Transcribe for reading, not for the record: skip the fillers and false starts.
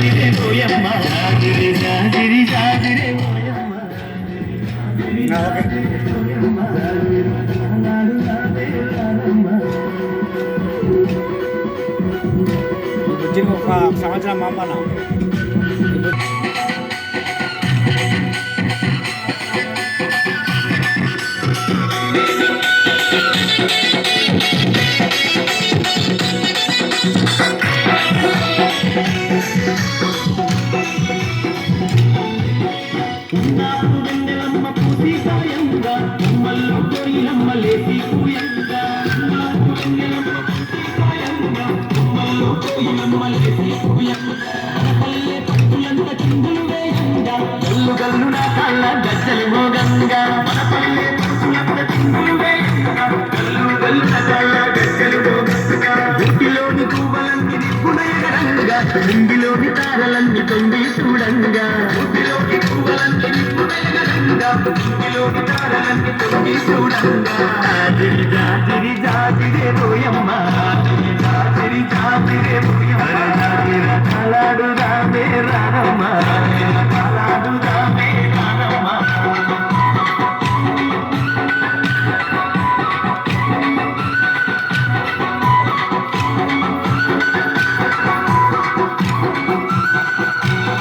జాజిరే పోయమ్మ జాజిరే జాజిరి జాజిరే పోయమ్మ ఒక సంవత్సరం మామన గల్లు నా కాళ్ళ గజ్జలు మోగంగా ఇంటిలోని పువ్వులన్నీ నిప్పునయగరంగా ఇంటిలోని తారలన్నీ తొంగి చూడంగా ఇంటిలోని పువ్వులన్నీ నిప్పునయగరంగా ఇంటిలోని తారలన్నీ తొంగి చూడంగా జాజిరి జాజిరి జాజిరే పోయమ్మ జాజిరి జాజిరే పోయమ్మ జాజిరా